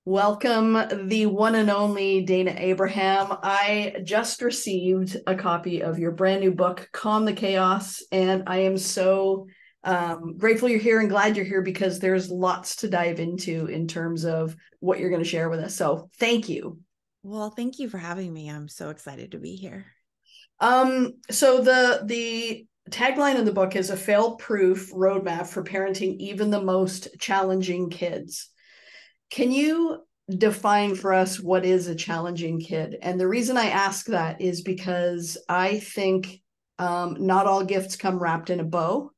Welcome, the one and only Dayna Abraham. I just received a copy of your brand new book, Calm the Chaos, and I am so grateful you're here and glad you're here because there's lots to dive into in terms of what you're going to share with us. So thank you. Well, thank you for having me. I'm so excited to be here. So the tagline of the book is a fail-proof roadmap for parenting even the most challenging kids. Can you define for us what is a challenging kid? And the reason I ask that is because I think not all gifts come wrapped in a bow.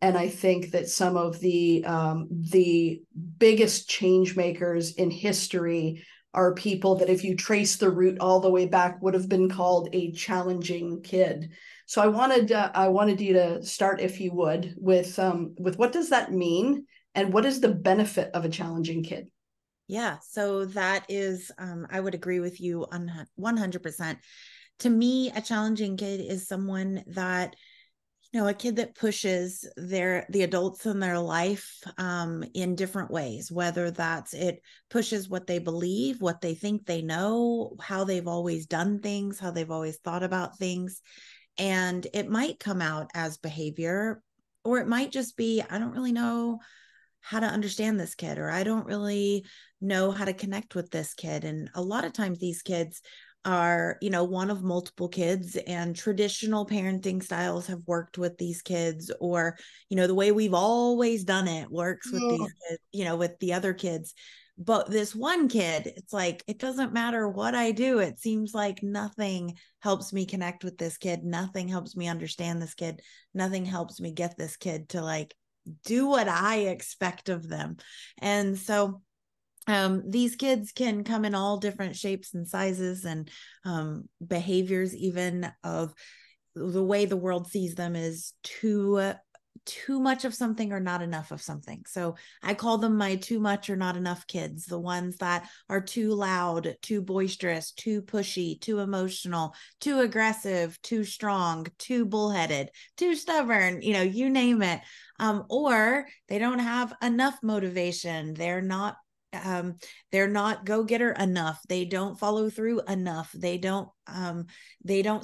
And I think that some of the biggest change makers in history are people that, if you trace the root all the way back, would have been called a challenging kid. So I wanted you to start, if you would, with what does that mean, and what is the benefit of a challenging kid? Yeah, so that is, I would agree with you on 100%. To me, a challenging kid is someone that, a kid that pushes the adults in their life in different ways, whether that's it pushes what they believe, what they think they know, how they've always done things, how they've always thought about things. And it might come out as behavior, or it might just be, I don't really know how to understand this kid, or I don't really know how to connect with this kid. And a lot of times these kids are, one of multiple kids, and traditional parenting styles have worked with these kids, or, the way we've always done it works with these kids, with the other kids. But this one kid, it's like, it doesn't matter what I do. It seems like nothing helps me connect with this kid. Nothing helps me understand this kid. Nothing helps me get this kid to do what I expect of them. And so these kids can come in all different shapes and sizes, and behaviors, even of the way the world sees them is too much of something or not enough of something. So I call them my too much or not enough kids, the ones that are too loud, too boisterous, too pushy, too emotional, too aggressive, too strong, too bullheaded, too stubborn, you name it. Or they don't have enough motivation. They're not go-getter enough. They don't follow through enough. They don't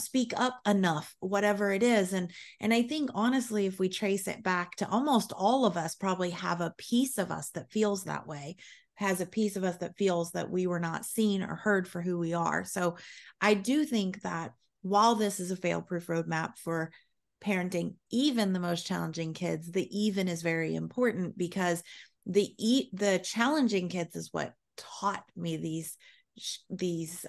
speak up enough, whatever it is. And I think, honestly, if we trace it back to almost all of us, probably have a piece of us that feels that way, has a piece of us that feels that we were not seen or heard for who we are. So I do think that while this is a fail-proof roadmap for parenting even the most challenging kids, the even is very important, because the challenging kids is what taught me these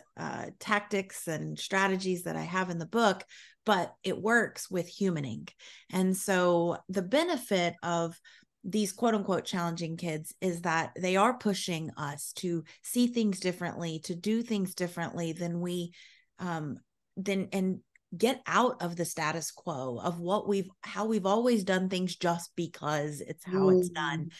tactics and strategies that I have in the book, but it works with humaning. And so the benefit of these quote unquote challenging kids is that they are pushing us to see things differently, to do things differently than we and get out of the status quo of how we've always done things, just because it's how it's done.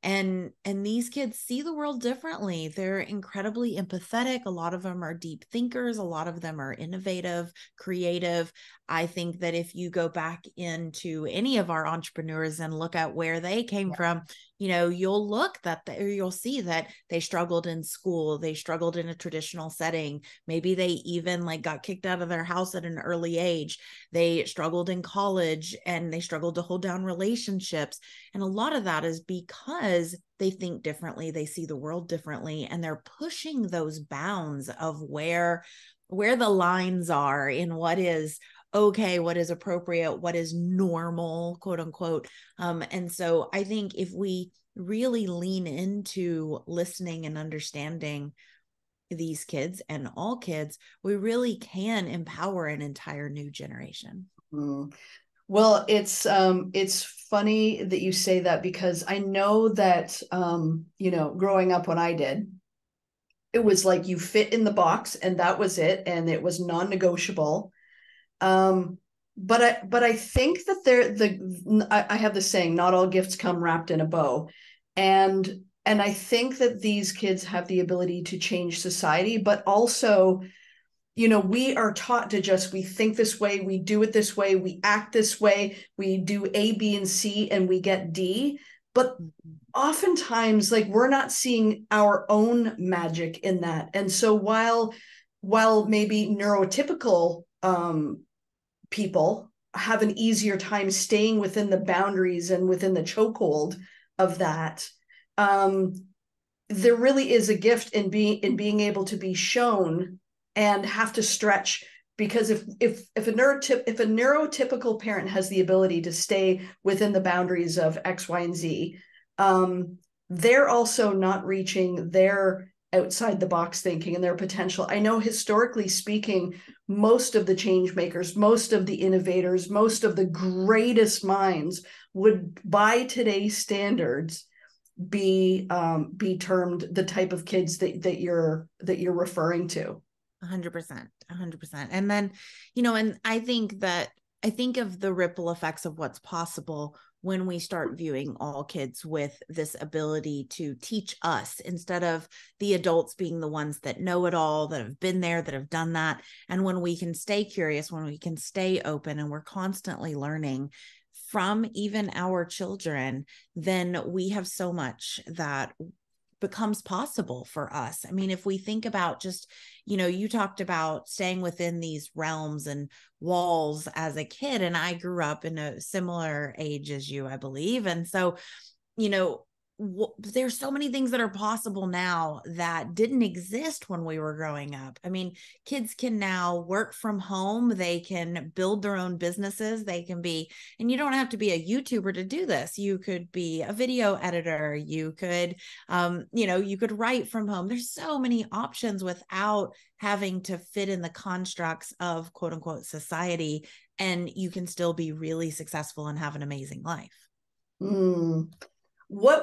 And these kids see the world differently. They're incredibly empathetic. A lot of them are deep thinkers. A lot of them are innovative, creative. I think that if you go back into any of our entrepreneurs and look at where they came from, you'll see that they struggled in school. They struggled in a traditional setting. Maybe they even got kicked out of their house at an early age. They struggled in college, and they struggled to hold down relationships. And a lot of that is because they think differently, they see the world differently, and they're pushing those bounds of where the lines are in what is okay, what is appropriate, what is normal, quote unquote. And so I think if we really lean into listening and understanding these kids and all kids, we really can empower an entire new generation. Well, it's funny that you say that, because I know that growing up when I did, it was like you fit in the box and that was it, and it was non-negotiable. But I think that I have the saying, not all gifts come wrapped in a bow. And I think that these kids have the ability to change society, but also, we are taught to we think this way, we do it this way, we act this way, we do A, B, and C, and we get D. But oftentimes like we're not seeing our own magic in that. And so while maybe neurotypical people have an easier time staying within the boundaries and within the chokehold of that, there really is a gift in being able to be shown and have to stretch. Because if a neurotypical parent has the ability to stay within the boundaries of X, Y, and Z, they're also not reaching their outside the box thinking and their potential. I know historically speaking, most of the change makers, most of the innovators, most of the greatest minds would, by today's standards, be termed the type of kids that you're referring to. 100%. And then, and I think of the ripple effects of what's possible when we start viewing all kids with this ability to teach us, instead of the adults being the ones that know it all, that have been there, that have done that. And when we can stay curious, when we can stay open, and we're constantly learning from even our children, then we have so much that becomes possible for us. I mean, if we think about just, you talked about staying within these realms and walls as a kid, and I grew up in a similar age as you, I believe. And so, there's so many things that are possible now that didn't exist when we were growing up. I mean, kids can now work from home. They can build their own businesses. They can be, and you don't have to be a YouTuber to do this. You could be a video editor. You could, you could write from home. There's so many options without having to fit in the constructs of quote unquote society. And you can still be really successful and have an amazing life.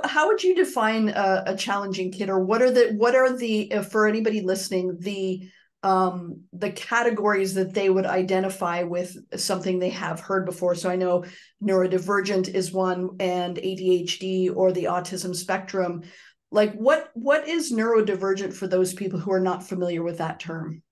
How would you define a challenging kid, or what are the for anybody listening, the categories that they would identify with something they have heard before? So I know neurodivergent is one, and ADHD or the autism spectrum. Like what is neurodivergent for those people who are not familiar with that term?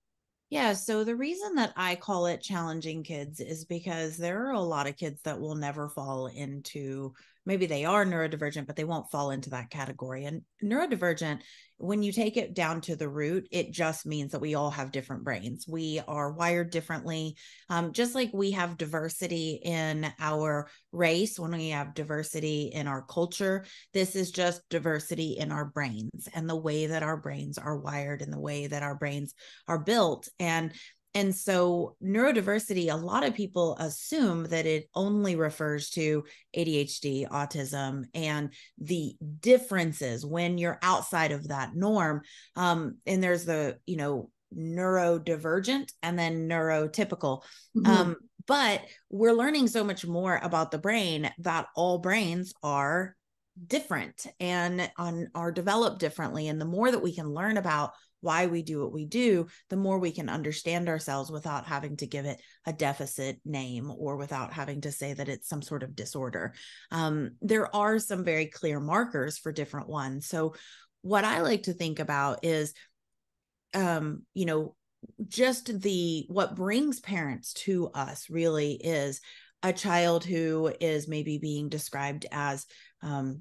Yeah, so the reason that I call it challenging kids is because there are a lot of kids that will never fall into, maybe they are neurodivergent, but they won't fall into that category. And neurodivergent, when you take it down to the root, it just means that we all have different brains. We are wired differently. Just like we have diversity in our race, when we have diversity in our culture, this is just diversity in our brains and the way that our brains are wired and the way that our brains are built. And so neurodiversity, a lot of people assume that it only refers to ADHD, autism, and the differences when you're outside of that norm. And there's the, neurodivergent and then neurotypical. Mm-hmm. But we're learning so much more about the brain that all brains are different and are developed differently. And the more that we can learn about why we do what we do, the more we can understand ourselves without having to give it a deficit name or without having to say that it's some sort of disorder. There are some very clear markers for different ones. So what I like to think about is, just what brings parents to us really is a child who is maybe being described as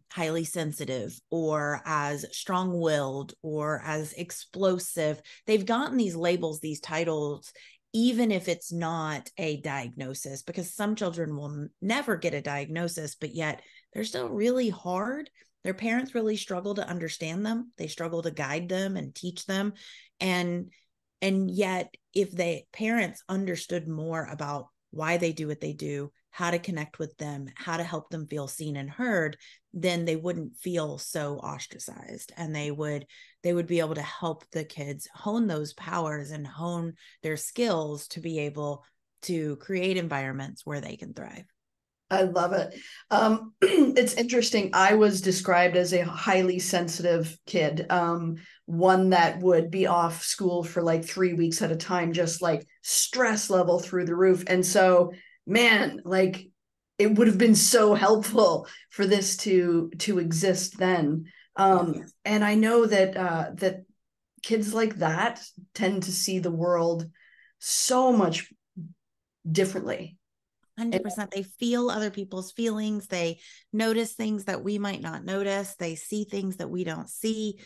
highly sensitive or as strong-willed or as explosive. They've gotten these labels, these titles, even if it's not a diagnosis, because some children will never get a diagnosis, but yet they're still really hard. Their parents really struggle to understand them. They struggle to guide them and teach them. And yet, if the parents understood more about why they do what they do, how to connect with them, how to help them feel seen and heard, then they wouldn't feel so ostracized, and they would be able to help the kids hone those powers and hone their skills to be able to create environments where they can thrive. I love it. It's interesting. I was described as a highly sensitive kid, one that would be off school for like 3 weeks at a time, just like stress level through the roof. And so, man, like it would have been so helpful for this to exist then. And I know that kids like that tend to see the world so much differently. 100%. They feel other people's feelings. They notice things that we might not notice. They see things that we don't see.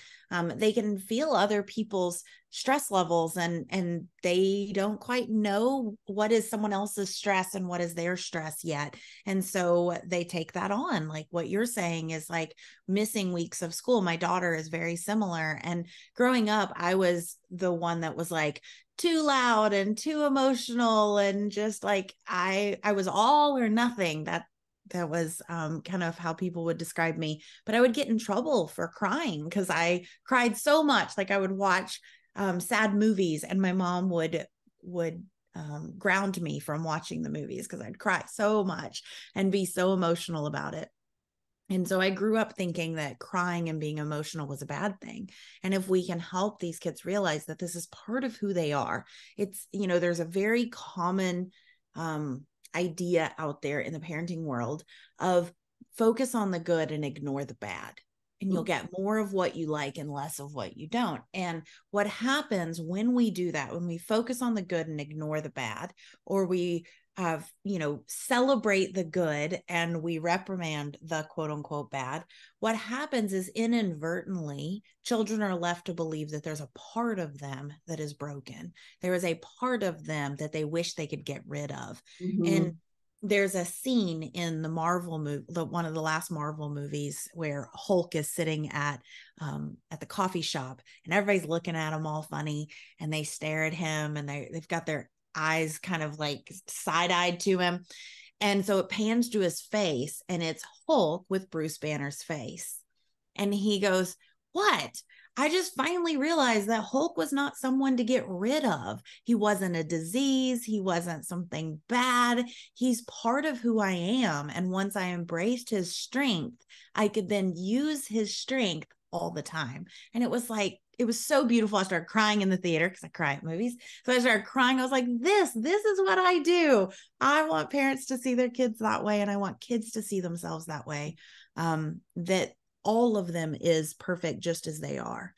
They can feel other people's stress levels, and they don't quite know what is someone else's stress and what is their stress yet. And so they take that on. Like what you're saying is like missing weeks of school. My daughter is very similar. And growing up, I was the one that was like, too loud and too emotional, and just like I was all or nothing. That was kind of how people would describe me. But I would get in trouble for crying because I cried so much. Like I would watch sad movies, and my mom would ground me from watching the movies because I'd cry so much and be so emotional about it. And so I grew up thinking that crying and being emotional was a bad thing. And if we can help these kids realize that this is part of who they are, it's, there's a very common idea out there in the parenting world of focus on the good and ignore the bad. And you'll get more of what you like and less of what you don't. And what happens when we do that, when we focus on the good and ignore the bad, or we celebrate the good and we reprimand the quote unquote bad, what happens is inadvertently children are left to believe that there's a part of them that is broken. There is a part of them that they wish they could get rid of. And there's a scene in the Marvel movie, one of the last Marvel movies, where Hulk is sitting at the coffee shop, and everybody's looking at him all funny, and they stare at him, and they've got their eyes kind of like side-eyed to him. And so it pans to his face, and it's Hulk with Bruce Banner's face. And he goes, "What? I just finally realized that Hulk was not someone to get rid of. He wasn't a disease. He wasn't something bad. He's part of who I am. And once I embraced his strength, I could then use his strength all the time." And it was so beautiful. I started crying in the theater because I cry at movies. So I started crying. I was like, this is what I do. I want parents to see their kids that way. And I want kids to see themselves that way. That all of them is perfect just as they are.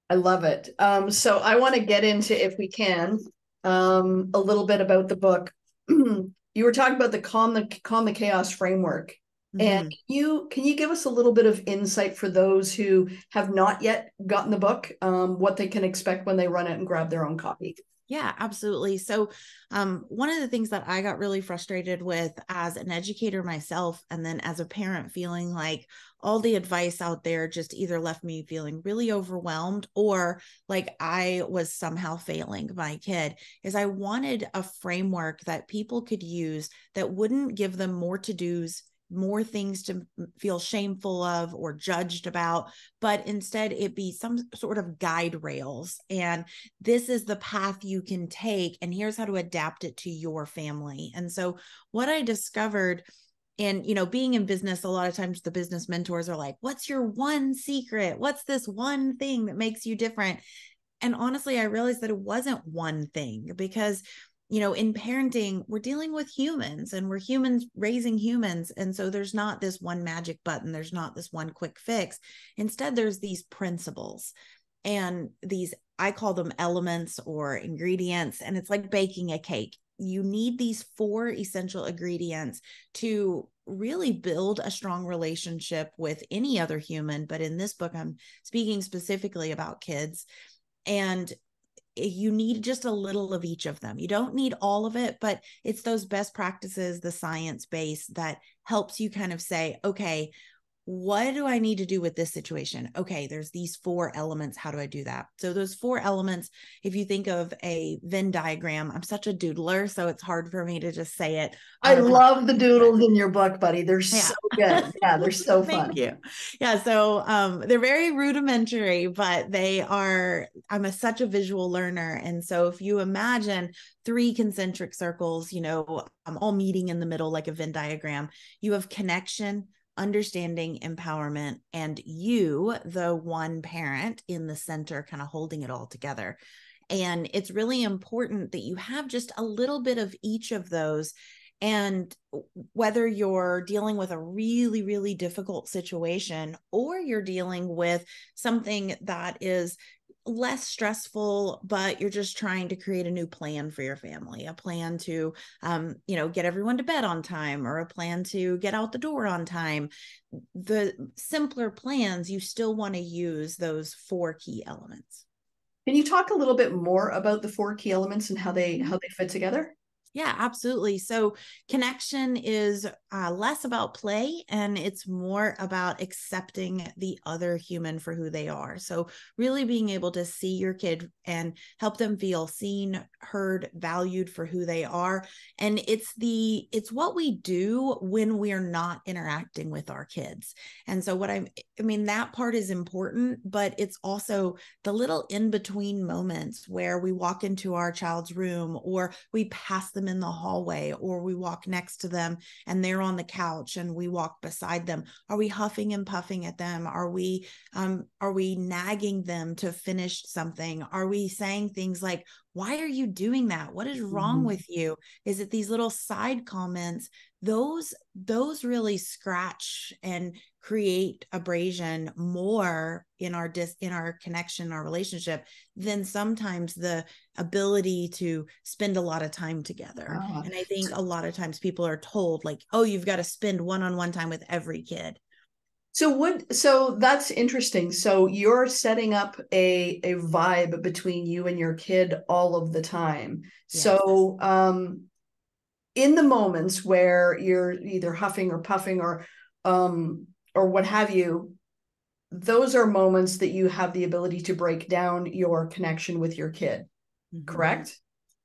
I love it. So I want to get into, if we can, a little bit about the book. You were talking about the calm the chaos framework. And can you give us a little bit of insight for those who have not yet gotten the book, what they can expect when they run it and grab their own copy? Yeah, absolutely. So one of the things that I got really frustrated with as an educator myself, and then as a parent, feeling like all the advice out there just either left me feeling really overwhelmed or like I was somehow failing my kid, is I wanted a framework that people could use that wouldn't give them more to-dos, more things to feel shameful of or judged about, but instead it be some sort of guide rails. And this is the path you can take, and here's how to adapt it to your family. And so what I discovered, and being in business, a lot of times the business mentors are like, what's your one secret? What's this one thing that makes you different? And honestly, I realized that it wasn't one thing, because in parenting, we're dealing with humans, and we're humans raising humans. And so there's not this one magic button. There's not this one quick fix. Instead, there's these principles, and these, I call them elements or ingredients. And it's like baking a cake. You need these 4 essential ingredients to really build a strong relationship with any other human. But in this book, I'm speaking specifically about kids. And you need just a little of each of them. You don't need all of it, but it's those best practices, the science base, that helps you kind of say, okay, what do I need to do with this situation? Okay, there's these 4 elements. How do I do that? So those 4 elements, if you think of a Venn diagram, I'm such a doodler, so it's hard for me to just say it. I love the doodles in your book, buddy. They're so good. Yeah, they're so fun. Thank you. Yeah, so they're very rudimentary, but I'm such a visual learner. And so if you imagine 3 concentric circles, all meeting in the middle like a Venn diagram, you have connection, understanding, empowerment, and you, the one parent in the center, kind of holding it all together. And it's really important that you have just a little bit of each of those. And whether you're dealing with a really, really difficult situation, or you're dealing with something that is less stressful, but you're just trying to create a new plan for your family, a plan to, get everyone to bed on time, or a plan to get out the door on time. The simpler plans, you still want to use those 4 key elements. Can you talk a little bit more about the 4 key elements and how they fit together? Yeah, absolutely. So connection is less about play, and it's more about accepting the other human for who they are. So really being able to see your kid and help them feel seen, heard, valued for who they are. And it's what we do when we are not interacting with our kids. And so that part is important, but it's also the little in-between moments where we walk into our child's room, or we pass them in the hallway, or we walk next to them and they're on the couch and we walk beside them. Are we huffing and puffing at them? Are we nagging them to finish something? Are we saying things like, why are you doing that? What is wrong with you? Is it these little side comments? Those really scratch and create abrasion more in our connection, our relationship, than sometimes the ability to spend a lot of time together. And I think a lot of times people are told, like, oh, you've got to spend one-on-one time with every kid. So that's interesting. So you're setting up a vibe between you and your kid all of the time. Yes. So in the moments where you're either huffing or puffing or what have you, those are moments that you have the ability to break down your connection with your kid, correct?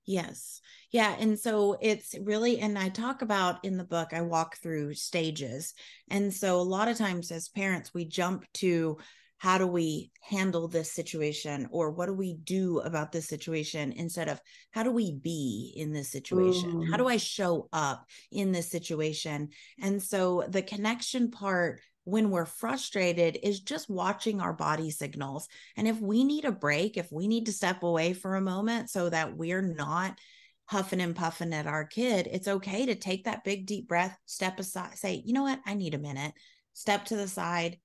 Yes. Yeah. And so it's really, and I talk about in the book, I walk through stages. And so a lot of times as parents, we jump to, how do we handle this situation, or what do we do about this situation, instead of how do we be in this situation? How do I show up in this situation? And so the connection part, when we're frustrated, is just watching our body signals. And if we need a break, if we need to step away for a moment so that we're not huffing and puffing at our kid, it's okay to take that big, deep breath, step aside, say, you know what, I need a minute, step to the side,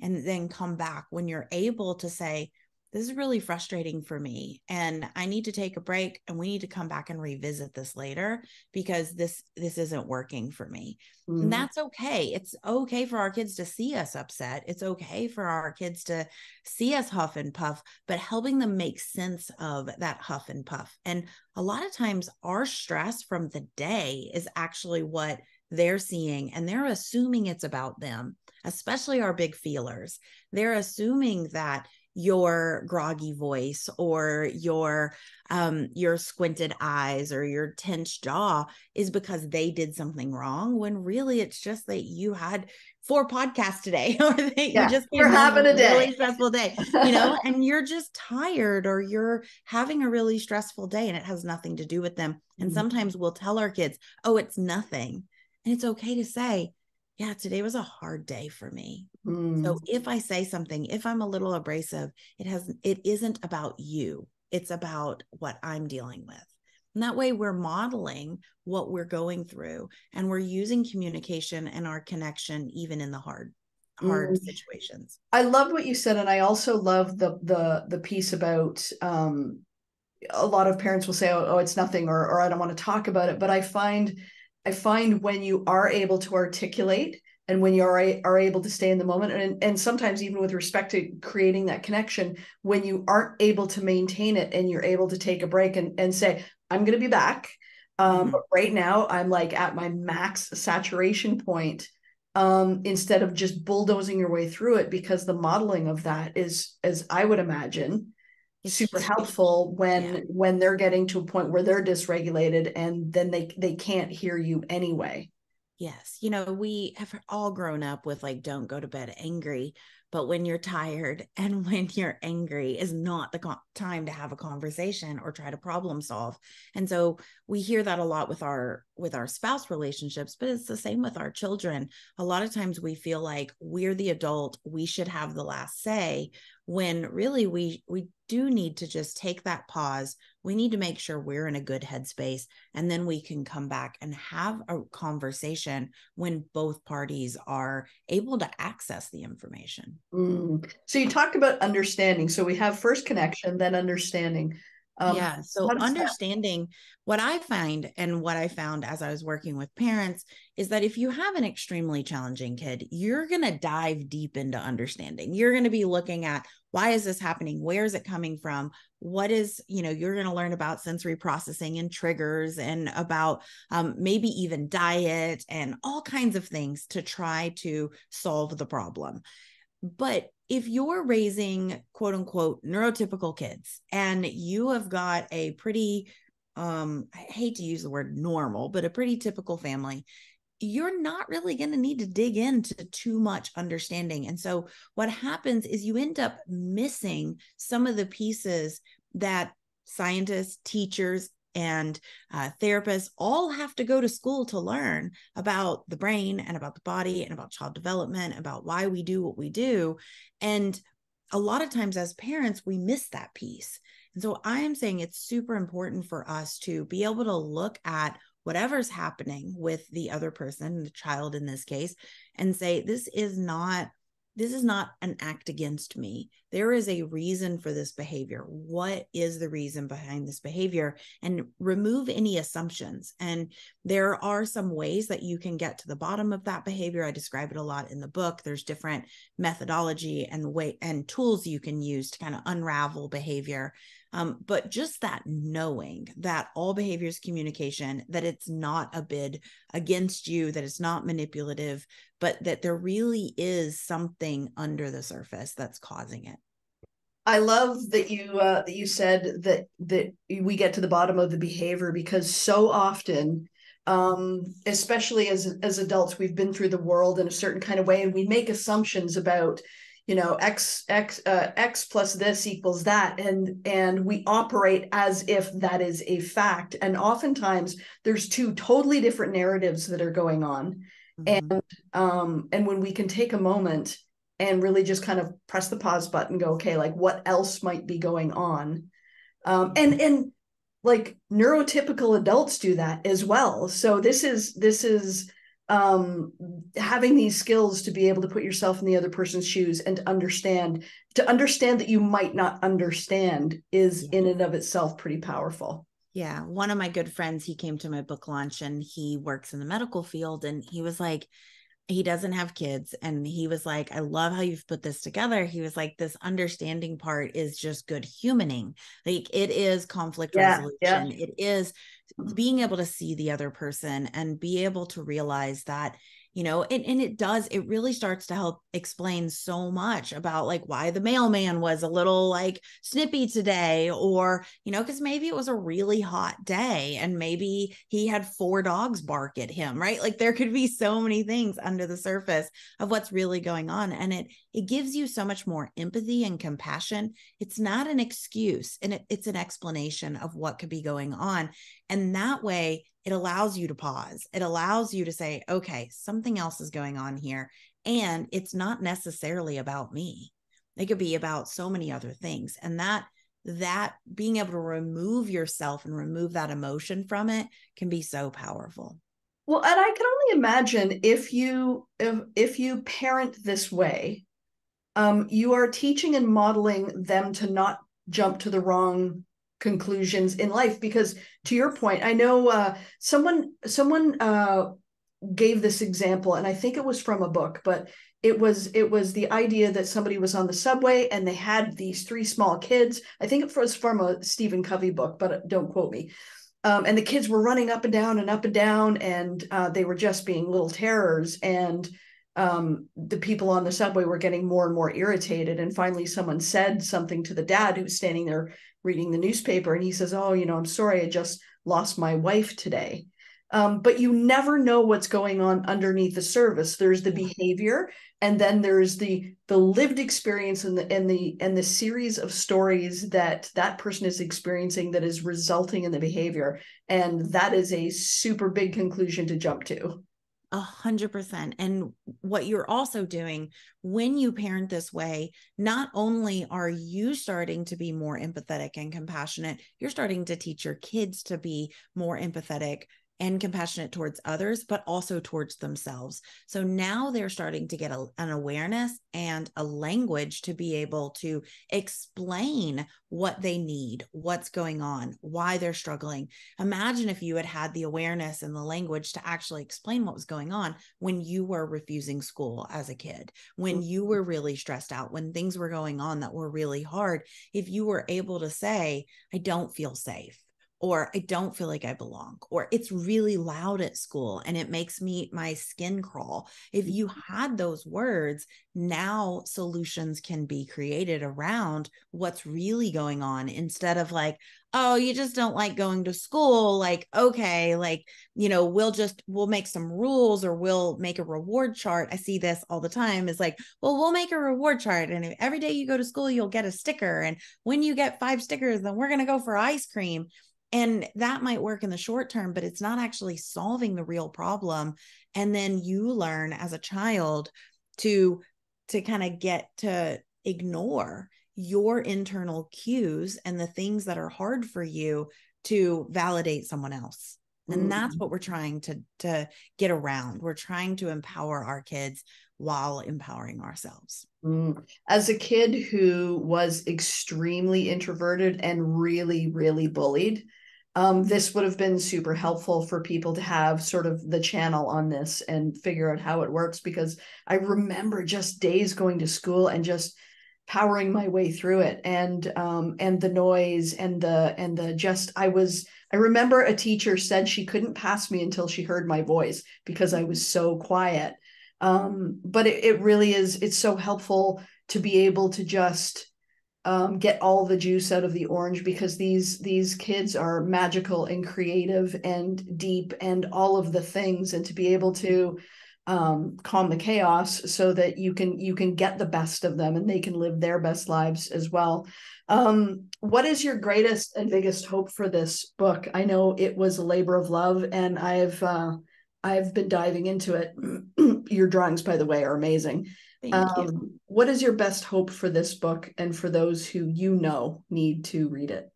and then come back when you're able to say, this is really frustrating for me, and I need to take a break, and we need to come back and revisit this later, because this isn't working for me. And that's okay. It's okay for our kids to see us upset. It's okay for our kids to see us huff and puff, but helping them make sense of that huff and puff. And a lot of times our stress from the day is actually what they're seeing, and they're assuming it's about them, especially our big feelers. They're assuming that your groggy voice, or your squinted eyes, or your tense jaw is because they did something wrong, when really it's just that you had 4 podcasts today, or that you just we're having a really stressful day, and you're just tired, or you're having a really stressful day, and it has nothing to do with them. And sometimes we'll tell our kids, oh, it's nothing. And it's okay to say, yeah, today was a hard day for me. So if I say something, if I'm a little abrasive, it isn't about you. It's about what I'm dealing with. And that way we're modeling what we're going through, and we're using communication and our connection even in the hard situations. I love what you said. And I also love the piece about a lot of parents will say, oh, it's nothing, or I don't want to talk about it. But I find when you are able to articulate, and when you are able to stay in the moment, and sometimes even with respect to creating that connection, when you aren't able to maintain it, and you're able to take a break and say, I'm going to be back. But right now I'm like at my max saturation point, instead of just bulldozing your way through it, because the modeling of that is, as I would imagine, super helpful when they're getting to a point where they're dysregulated, and then they can't hear you anyway. Yes. We have all grown up with, like, don't go to bed angry, but when you're tired and when you're angry is not the time to have a conversation or try to problem solve. And so we hear that a lot with our with our spouse relationships, but it's the same with our children. A lot of times we feel like we're the adult, we should have the last say, when really we do need to just take that pause. We need to make sure we're in a good headspace, and then we can come back and have a conversation when both parties are able to access the information. So you talked about understanding. So we have first connection, then understanding. Yeah. So That? understanding what I find and what I found as I was working with parents is that if you have an extremely challenging kid, you're going to dive deep into understanding. You're going to be looking at, why is this happening? Where is it coming from? What is, you're going to learn about sensory processing and triggers, and about maybe even diet and all kinds of things to try to solve the problem. But if you're raising quote unquote neurotypical kids, and you have got a pretty, I hate to use the word normal, but a pretty typical family, you're not really going to need to dig into too much understanding. And so what happens is you end up missing some of the pieces that scientists, teachers, and therapists all have to go to school to learn about the brain and about the body and about child development, about why we do what we do. And a lot of times as parents, we miss that piece. And so I am saying it's super important for us to be able to look at whatever's happening with the other person, the child in this case, and say, this is not an act against me. There is a reason for this behavior. What is the reason behind this behavior? And remove any assumptions. And there are some ways that you can get to the bottom of that behavior. I describe it a lot in the book. There's different methodology and tools you can use to kind of unravel behavior. But just that knowing that all behavior is communication, that it's not a bid against you, that it's not manipulative, but that there really is something under the surface that's causing it. I love that you said that we get to the bottom of the behavior, because so often, especially as adults, we've been through the world in a certain kind of way, and we make assumptions about, x plus this equals that, and we operate as if that is a fact. And oftentimes there's two totally different narratives that are going on. Mm-hmm. And when we can take a moment and really just kind of press the pause button, go, okay, like what else might be going on? And like neurotypical adults do that as well. So this is having these skills to be able to put yourself in the other person's shoes and to understand that you might not understand is in and of itself pretty powerful. Yeah. One of my good friends, he came to my book launch, and he works in the medical field, and he was like, he doesn't have kids. And he was like, I love how you've put this together. He was like, this understanding part is just good humaning. Like, it is conflict resolution. Yeah. It is being able to see the other person and be able to realize that, and it really starts to help explain so much about like why the mailman was a little like snippy today, or, because maybe it was a really hot day and maybe he had 4 dogs bark at him, right? Like there could be so many things under the surface of what's really going on. And it gives you so much more empathy and compassion. It's not an excuse, and it's an explanation of what could be going on. And that way, it allows you to pause. It allows you to say, okay, something else is going on here. And it's not necessarily about me. It could be about so many other things. And that being able to remove yourself and remove that emotion from it can be so powerful. Well, and I can only imagine if you parent this way, you are teaching and modeling them to not jump to the wrong conclusions in life. Because to your point, I know someone gave this example, and I think it was from a book, but it was the idea that somebody was on the subway and they had these 3 small kids. I think it was from a Stephen Covey book, but don't quote me. And the kids were running up and down and up and down, and they were just being little terrors. And the people on the subway were getting more and more irritated. And finally, someone said something to the dad who was standing there reading the newspaper. And he says, oh, I'm sorry, I just lost my wife today. But you never know what's going on underneath the surface. There's the behavior, and then there's the lived experience and the series of stories that that person is experiencing that is resulting in the behavior. And that is a super big conclusion to jump to. 100%. And what you're also doing when you parent this way, not only are you starting to be more empathetic and compassionate, you're starting to teach your kids to be more empathetic and compassionate towards others, but also towards themselves. So now they're starting to get an awareness and a language to be able to explain what they need, what's going on, why they're struggling. Imagine if you had had the awareness and the language to actually explain what was going on when you were refusing school as a kid, when you were really stressed out, when things were going on that were really hard. If you were able to say, I don't feel safe, or I don't feel like I belong, or it's really loud at school and it makes my skin crawl. If you had those words, now solutions can be created around what's really going on, instead of like, oh, you just don't like going to school. Like, okay, like, we'll make some rules, or we'll make a reward chart. I see this all the time, is like, well, we'll make a reward chart. And every day you go to school, you'll get a sticker. And when you get 5 stickers, then we're going to go for ice cream. And that might work in the short term, but it's not actually solving the real problem. And then you learn as a child to kind of get to ignore your internal cues and the things that are hard for you to validate someone else. And that's what we're trying to get around. We're trying to empower our kids while empowering ourselves. As a kid who was extremely introverted and really, really bullied, this would have been super helpful for people to have sort of the channel on this and figure out how it works, because I remember just days going to school and just powering my way through it, and the noise and the just I remember a teacher said she couldn't pass me until she heard my voice because I was so quiet. But it really is, it's so helpful to be able to just get all the juice out of the orange, because these kids are magical and creative and deep and all of the things, and to be able to calm the chaos so that you can get the best of them and they can live their best lives as well. What is your greatest and biggest hope for this book? I know it was a labor of love, and I've been diving into it. Your drawings, by the way, are amazing. Thank you. What is your best hope for this book and for those who need to read it?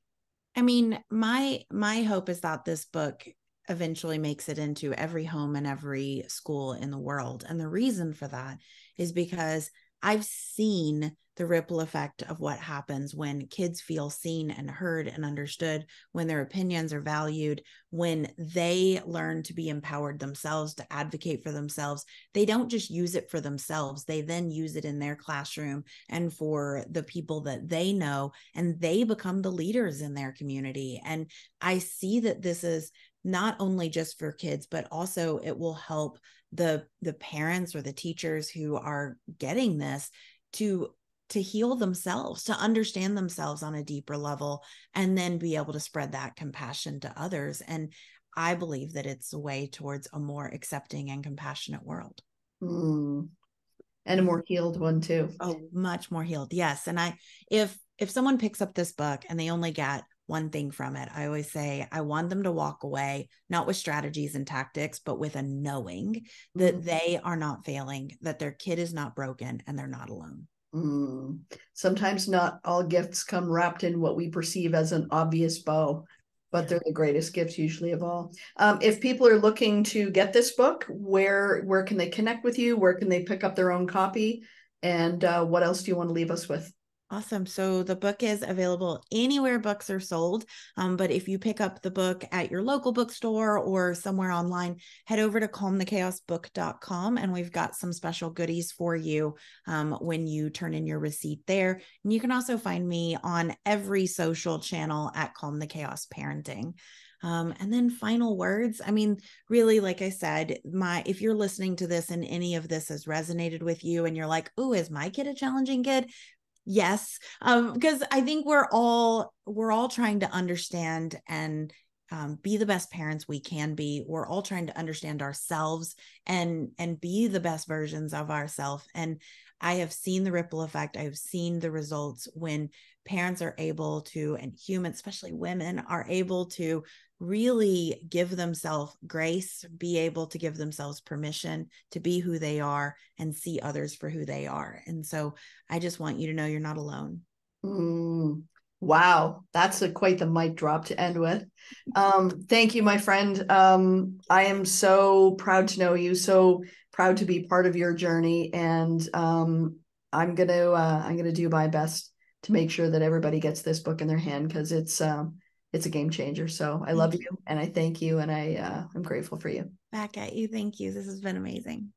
I mean, my hope is that this book eventually makes it into every home and every school in the world. And the reason for that is because I've seen the ripple effect of what happens when kids feel seen and heard and understood, when their opinions are valued, when they learn to be empowered themselves, to advocate for themselves. They don't just use it for themselves. They then use it in their classroom and for the people that they know, and they become the leaders in their community. And I see that this is not only just for kids, but also it will help the parents or the teachers who are getting this to heal themselves, to understand themselves on a deeper level, and then be able to spread that compassion to others. And I believe that it's a way towards a more accepting and compassionate world. And a more healed one too. Oh, much more healed. Yes. And if someone picks up this book and they only get one thing from it, I always say, I want them to walk away, not with strategies and tactics, but with a knowing that they are not failing, that their kid is not broken, and they're not alone. Sometimes not all gifts come wrapped in what we perceive as an obvious bow, but they're the greatest gifts usually of all. If people are looking to get this book, where can they connect with you? Where can they pick up their own copy? And what else do you want to leave us with? Awesome. So the book is available anywhere books are sold. But if you pick up the book at your local bookstore or somewhere online, head over to calmthechaosbook.com, and we've got some special goodies for you when you turn in your receipt there. And you can also find me on every social channel at Calm the Chaos Parenting. And then final words. I mean, really, like I said, if you're listening to this and any of this has resonated with you and you're like, oh, is my kid a challenging kid? Yes. Because I think we're all trying to understand and be the best parents we can be. We're all trying to understand ourselves and be the best versions of ourselves. And I have seen the ripple effect. I have seen the results when parents are able to, and humans, especially women, are able to really give themselves grace, be able to give themselves permission to be who they are and see others for who they are. And so I just want you to know you're not alone. Wow, that's quite the mic drop to end with. Thank you, my friend. I am so proud to know you, so proud to be part of your journey, and I'm gonna do my best to make sure that everybody gets this book in their hand, because it's a game changer. So I love you, and I thank you, and I'm grateful for you. Back at you. Thank you. This has been amazing.